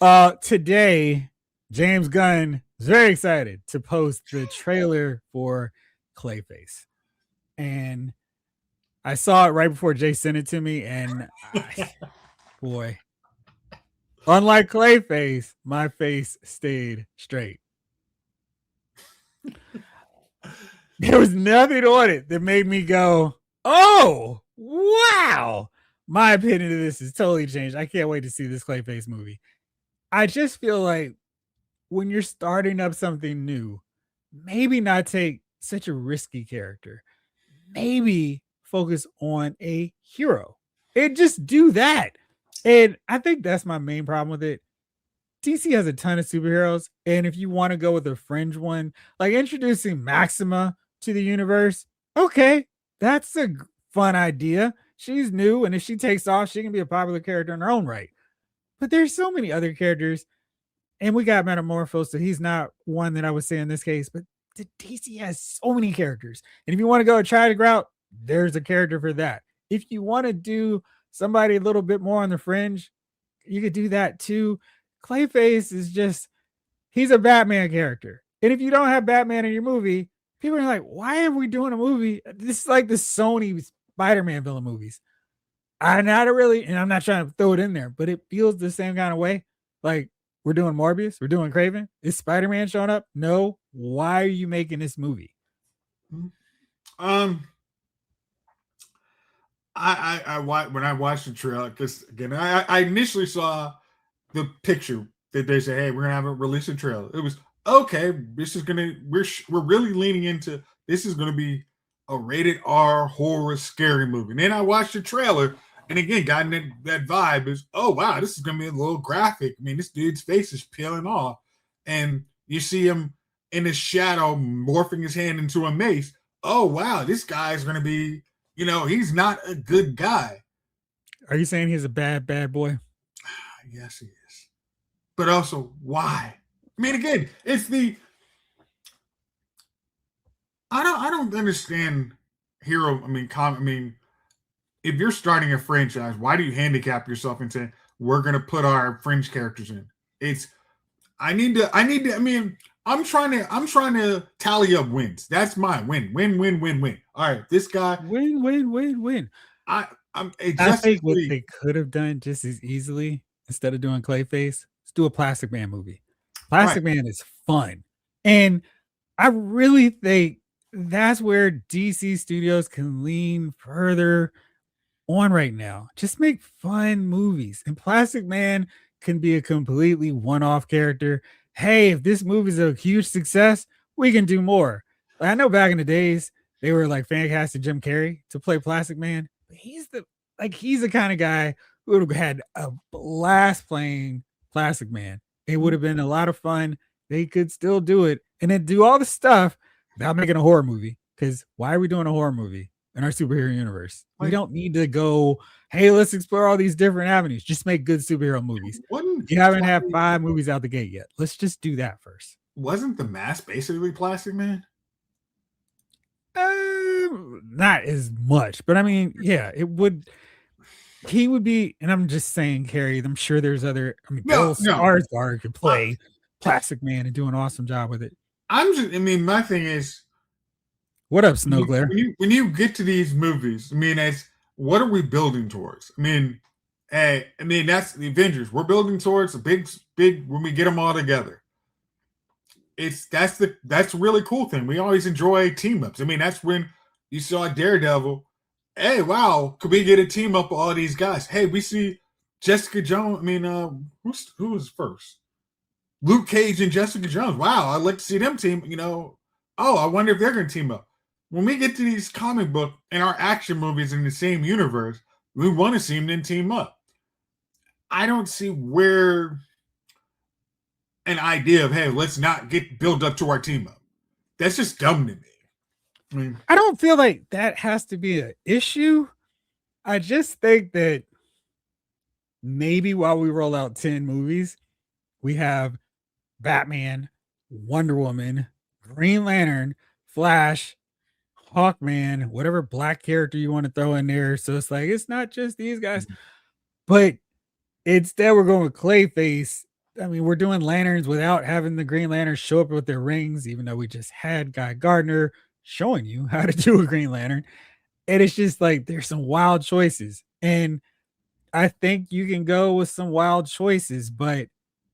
Today, James Gunn is very excited to post the trailer for Clayface. And I saw it right before Jay sent it to me, and boy, unlike Clayface, my face stayed straight. There was nothing on it that made me go, oh, wow. My opinion of this has totally changed. I can't wait to see this Clayface movie. I just feel like when you're starting up something new, maybe not take such a risky character. Maybe focus on a hero and just do that. And I think that's my main problem with it. DC has a ton of superheroes, and if you want to go with a fringe one, like introducing Maxima to the universe, okay, that's a fun idea. She's new, and if she takes off, she can be a popular character in her own right. But there's so many other characters, and we got Metamorpho, so he's not one that I would say in this case, but the DC has so many characters. And if you want to go a tragic route, there's a character for that. If you want to do somebody a little bit more on the fringe, you could do that too. Clayface is just, he's a Batman character. And if you don't have Batman in your movie, people are like, why are we doing a movie? This is like the Sony Spider-Man villain movies. I'm not really, and I'm not trying to throw it in there, but it feels the same kind of way. Like, we're doing Morbius, we're doing Craven. Is Spider-Man showing up? No. Why are you making this movie? I when I watched the trailer, because again, I initially saw the picture that they say, hey, we're gonna have a release a trailer. It was okay. This is gonna we're really leaning into this is gonna be a rated R horror scary movie. And then I watched the trailer, and again, got that vibe is, oh wow, this is gonna be a little graphic. I mean, this dude's face is peeling off, and you see him in his shadow morphing his hand into a mace. Oh wow, this guy's gonna be, he's not a good guy. Are you saying he's a bad boy? Yes, he is. But also, why? I mean, again, it's the I don't understand hero. I mean, if you're starting a franchise, why do you handicap yourself and say we're gonna put our fringe characters in? It's I need to. I mean, I'm trying to tally up wins. That's my win. Win. All right, this guy win. I think what they could have done just as easily instead of doing Clayface, let's do a Plastic Man movie. Plastic Man is fun, and I really think that's where DC Studios can lean further on right now. Just make fun movies, and Plastic Man can be a completely one-off character. Hey, if this movie's a huge success, we can do more. Like, I know back in the days they were like fan casting Jim Carrey to play Plastic Man, but he's the kind of guy who would have had a blast playing Plastic Man. It would have been a lot of fun. They could still do it and then do all the stuff without making a horror movie. Because why are we doing a horror movie in our superhero universe? We don't need to go, hey, let's explore all these different avenues. Just make good superhero movies. You haven't had 5 movies out the gate yet. Let's just do that first. Wasn't The Mask basically Plastic Man? Not as much, but I mean, yeah, it would. He would be, and I'm just saying, Carrie. I'm sure there's other. I mean, Bill Skarsgård could play Plastic Man and do an awesome job with it. My thing is, what up, Snow Glare? When you get to these movies, what are we building towards? That's the Avengers. We're building towards a big when we get them all together. That's a really cool thing. We always enjoy team ups. That's when you saw Daredevil. Hey, wow, could we get a team up of all these guys? Hey, we see Jessica Jones. Who was first? Luke Cage and Jessica Jones. Wow, I'd like to see them team. I wonder if they're going to team up. When we get to these comic book and our action movies in the same universe, we want to see them team up. I don't see where an idea of, hey, let's not build up to our team up. That's just dumb to me. I don't feel like that has to be an issue. I just think that maybe while we roll out 10 movies, we have Batman, Wonder Woman, Green Lantern, Flash, Hawkman, whatever black character you want to throw in there. So it's like, it's not just these guys, but instead we're going with Clayface I mean, we're doing lanterns without having the Green Lanterns show up with their rings, even though we just had Guy Gardner showing you how to do a Green Lantern. And it's just like there's some wild choices. And I think you can go with some wild choices, but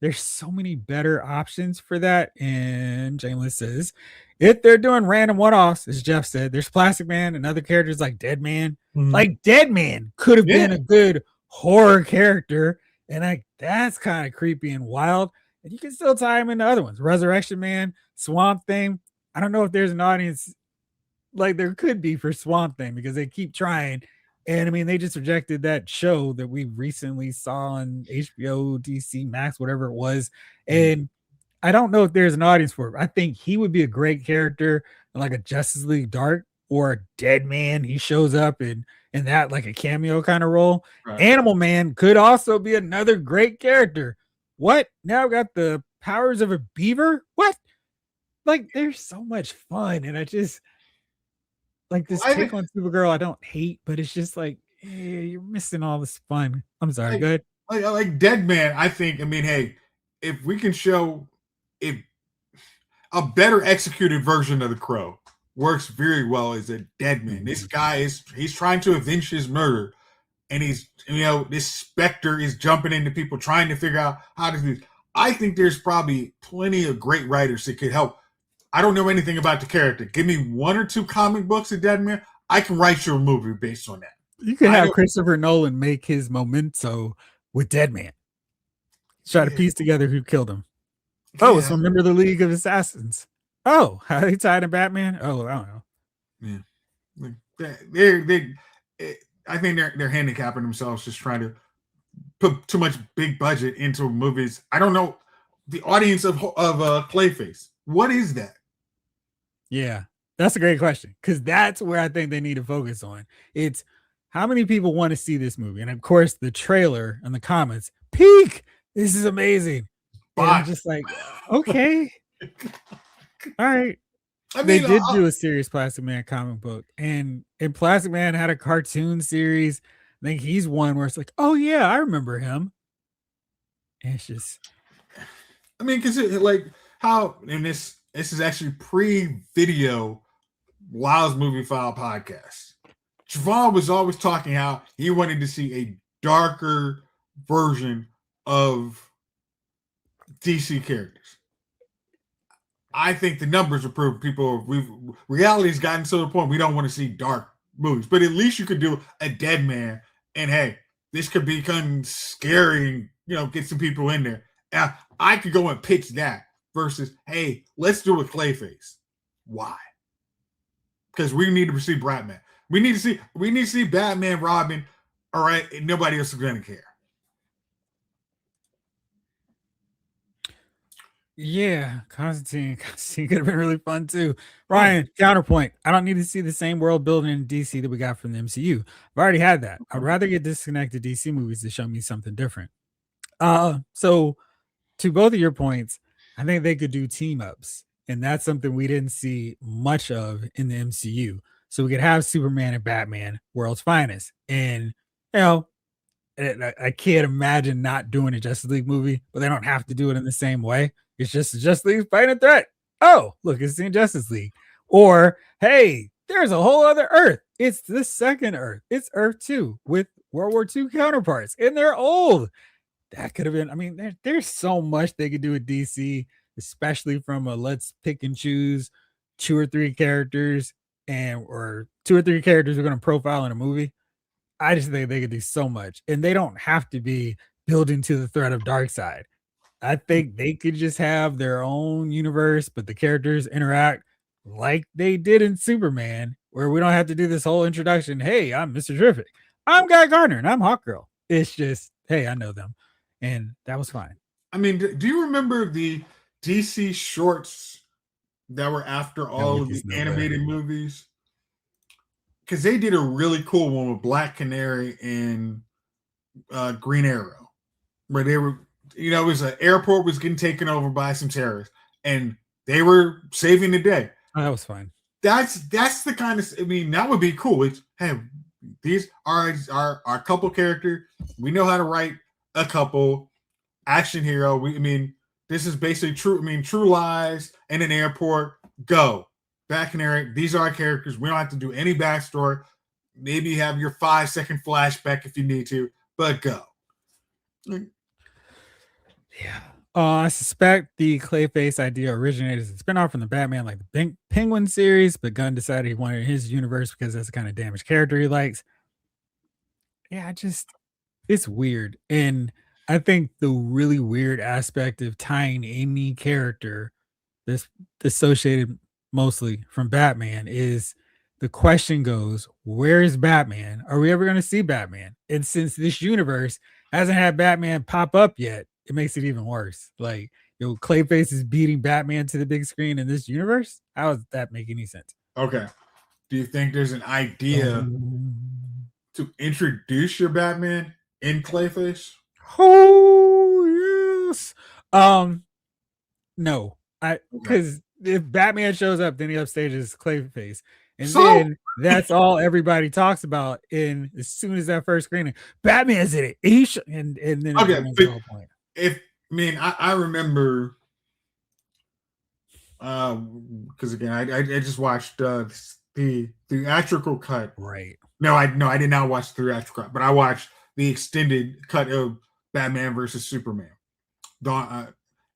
there's so many better options for that. And Jameless says, if they're doing random one-offs, as Jeff said, there's Plastic Man and other characters like Dead Man. Mhm. Like Dead Man could have Yeah. been a good horror character, and like that's kind of creepy and wild. And you can still tie him into other ones. Resurrection Man, Swamp Thing. I don't know if there's an audience like there could be for Swamp Thing because they keep trying. And I mean, they just rejected that show that we recently saw on HBO, DC Max, whatever it was. Mhm. And I don't know if there's an audience for it. I think he would be a great character in like a Justice League Dark or a Dead Man. He shows up in that like a cameo kind of role. Right. Animal Man could also be another great character. What? Now I've got the powers of a beaver? What? Like, there's so much fun, and I just like Well, this I take think on Supergirl, I don't hate, but it's just like, you're missing all this fun. I'm sorry, like, go ahead. like Dead Man. I think. I mean, hey, if we can show if a better executed version of the Crow works very well as a Dead Man. This guy he's trying to avenge his murder, and he's this specter is jumping into people trying to figure out how to do. I think there's probably plenty of great writers that could help. I don't know anything about the character. Give me one or two comic books of Dead Man. I can write you a movie based on that. You could I have don't. Christopher Nolan make his memento with Dead Man. Try to Yeah, piece together who killed him. Oh, it's yeah, from a member of the League of Assassins. Oh, how they tied to Batman? Oh, I don't know. yeah. Like, they I think they're handicapping themselves just trying to put too much big budget into movies. I don't know the audience of Clayface. What is that? Yeah, that's a great question because that's where I think they need to focus on. It's how many people want to see this movie, and of course, the trailer and the comments peak. This is amazing, and I'm Bot. just like, okay, all right. I They mean, did do a serious Plastic Man comic book, and Plastic Man had a cartoon series. I think he's one where it's like, oh yeah, I remember him. And it's just because like how and this is actually pre-video Lyle's Movie File podcast. Javon was always talking how he wanted to see a darker version of DC characters. I think the numbers are proof people reality's gotten to the point we don't want to see dark movies, but at least you could do a Dead Man, and hey, this could become scary and get some people in there. I could go and pitch that versus hey, let's do a Clayface. Why? Because we need to see Batman. We need to see Batman, Robin. All right, and nobody else is going to care. yeah, Constantine. Constantine could have been really fun too. Ryan, counterpoint. I don't need to see the same world building in DC that we got from the MCU. I've already had that. I'd rather get disconnected DC movies to show me something different. So to both of your points, I think they could do team ups, and that's something we didn't see much of in the MCU. So we could have Superman and Batman, world's finest, and you know, I can't imagine not doing a Justice League movie, but they don't have to do it in the same way. It's just Justice League fighting a threat. Oh, look, it's in Justice League. Or hey, there's a whole other Earth. It's the second Earth. It's Earth 2 with World War II counterparts, and they're old. That could have been. I mean, there's so much they could do with DC, especially from a let's pick and choose two or three characters or two or three characters we're going to profile in a movie. I just think they could do so much, and they don't have to be building to the threat of Darkseid. I think they could just have their own universe, but the characters interact like they did in Superman, where we don't have to do this whole introduction. Hey, I'm Mr. Terrific. I'm Guy Gardner, and I'm Hawkgirl. It's just, hey, I know them, and that was fine. I mean, do you remember the DC shorts that were after That will all get of the these nowhere. animated movies? Because they did a really cool one with Black Canary and Green Arrow, where they were, it was an airport was getting taken over by some terrorists, and they were saving the day. Oh, that was fine. That's the kind of, I mean, that would be cool. It's hey, these are our couple character. We know how to write a couple. action hero. I mean, this is basically true. I mean, True Lies in an airport. Go back in there. These are our characters. We don't have to do any backstory. Maybe have your 5 second flashback if you need to, but go. Yeah. I suspect the Clayface idea originated as a spinoff from the Batman, like the Penguin series, but Gunn decided he wanted his universe because that's the kind of damaged character he likes. Yeah, it's weird. And I think the really weird aspect of tying any character that's associated mostly from Batman is the question goes, where is Batman? Are we ever going to see Batman? And since this universe hasn't had Batman pop up yet, it makes it even worse. Like, Clayface is beating Batman to the big screen in this universe. How does that make any sense? Okay. Do you think there's an idea Oh, to introduce your Batman in Clayface? oh yes. No, I Okay. because if Batman shows up, then he upstages Clayface, and So then that's all everybody talks about. In as soon as that first screening, Batman's in it. And then it okay, ruins but the whole point. if I mean I remember because again I just watched the theatrical cut. Right. No, I did not watch the theatrical cut, but I watched the extended cut of Batman versus Superman. And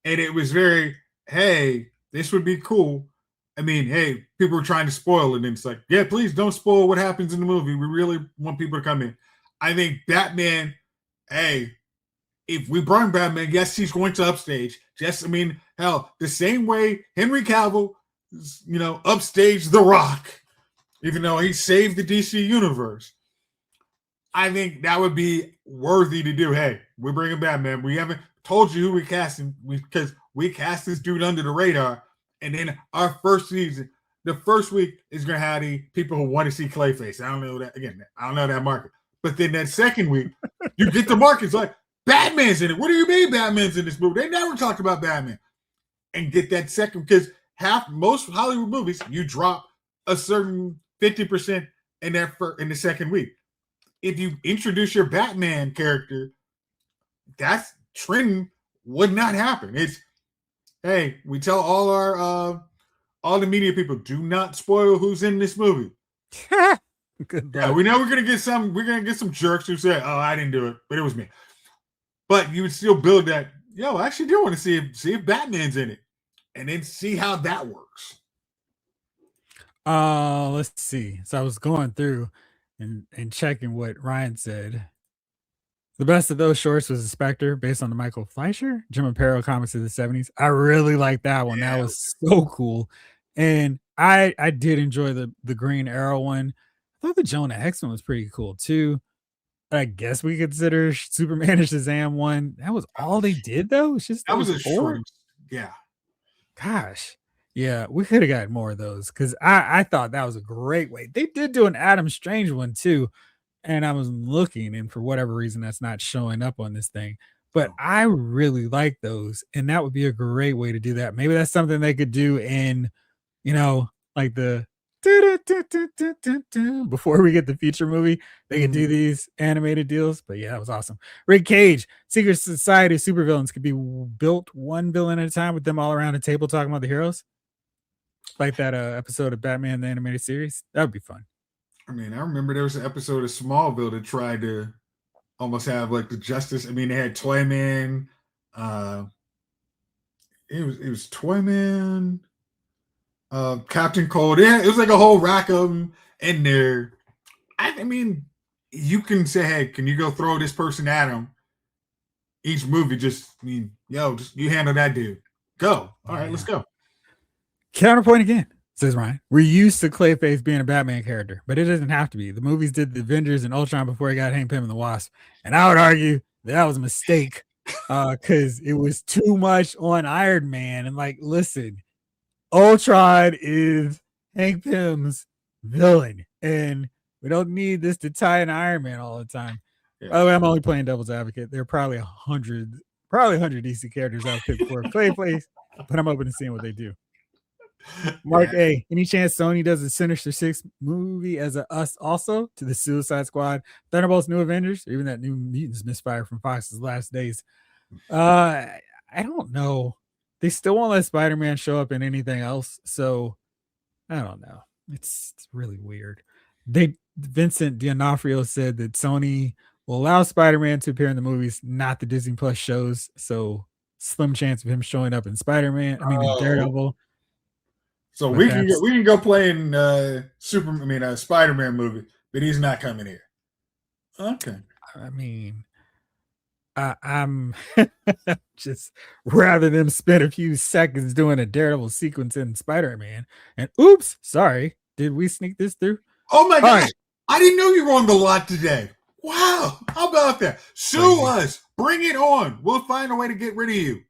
it was very, hey, this would be cool. I mean, hey, people were trying to spoil it, and it's like, yeah, please don't spoil what happens in the movie. We really want people to come in. I think Batman, hey, if we bring Batman, yes, he's going to upstage. Just, I mean, hell, the same way Henry Cavill, upstaged The Rock, even though he saved the DC universe. I think that would be worthy to do. Hey, we're bringing Batman. We haven't told you who we casting because we cast this dude under the radar. And then our first season, the first week is going to have the people who want to see Clayface. I don't know that, again, I don't know that market. But then that second week, you get the markets like, Batman's in it. What do you mean Batman's in this movie? They never talked about Batman. And get that second, because most Hollywood movies, you drop a certain 50% in the second week. If you introduce your Batman character, that's trend would not happen. It's, hey, we tell all the media people, do not spoil who's in this movie. Good Yeah, luck. we know we're gonna get some jerks who say, oh, I didn't do it, but it was me. But you would still build that, yo, I actually do want to see if Batman's in it. And then see how that works. Let's see. So I was going through and checking what Ryan said. The best of those shorts was the Spectre, based on the Michael Fleischer Jim Aparo comics of the 70s. I really like that one. That Yeah. was so cool. And I did enjoy the Green Arrow one. I thought the Jonah Hex one was pretty cool too. I guess we consider Superman and Shazam one. That was all they did though. It's just That was those a four. short. Yeah. Gosh. Yeah, we could have got more of those because I thought that was a great way. They did do an Adam Strange one too, and I was looking, and for whatever reason, that's not showing up on this thing. But Oh. I really like those, and that would be a great way to do that. Maybe that's something they could do in, like the before we get the feature movie, they could do these animated deals. But yeah, that was awesome. Rick Cage, Secret Society of Supervillains could be built one villain at a time with them all around a table talking about the heroes, like that episode of Batman the animated series. That would be fun. I mean, I remember there was an episode of Smallville that tried to almost have like the Justice. I mean, they had Toyman. Uh, it was Toyman, Captain Cold. Yeah, it was like a whole rack of them in there. I mean, you can say, hey, can you go throw this person at him? Each movie, just just you handle that dude. Go. All right, let's Yeah. go. Counterpoint again, says Ryan. We're used to Clayface being a Batman character, but it doesn't have to be. The movies did the Avengers and Ultron before he got Hank Pym and the Wasp. And I would argue that was a mistake because it was too much on Iron Man. And like, listen, Ultron is Hank Pym's villain, and we don't need this to tie in Iron Man all the time. Yeah. By the way, I'm only playing devil's advocate. There are probably 100 DC characters I would pick for Clayface, but I'm open to seeing what they do. Mark A. Any chance Sony does a Sinister Six movie as a Us also to the Suicide Squad, Thunderbolts, New Avengers, or even that New Mutants misfire from Fox's Last Days? I don't know. They still won't let Spider-Man show up in anything else, so I don't know. It's really weird. Vincent D'Onofrio said that Sony will allow Spider-Man to appear in the movies, not the Disney Plus shows. So slim chance of him showing up in Spider-Man. I mean, in Oh, Daredevil. so But we can go play in Spider-Man movie, but he's not coming here. Okay. I mean, I'm just rather them spend a few seconds doing a Daredevil sequence in Spider-Man. And oops, sorry, did we sneak this through? Oh my All gosh. right, I didn't know you were on the lot today. Wow. How about that? Sue crazy. us. Bring it on. We'll find a way to get rid of you.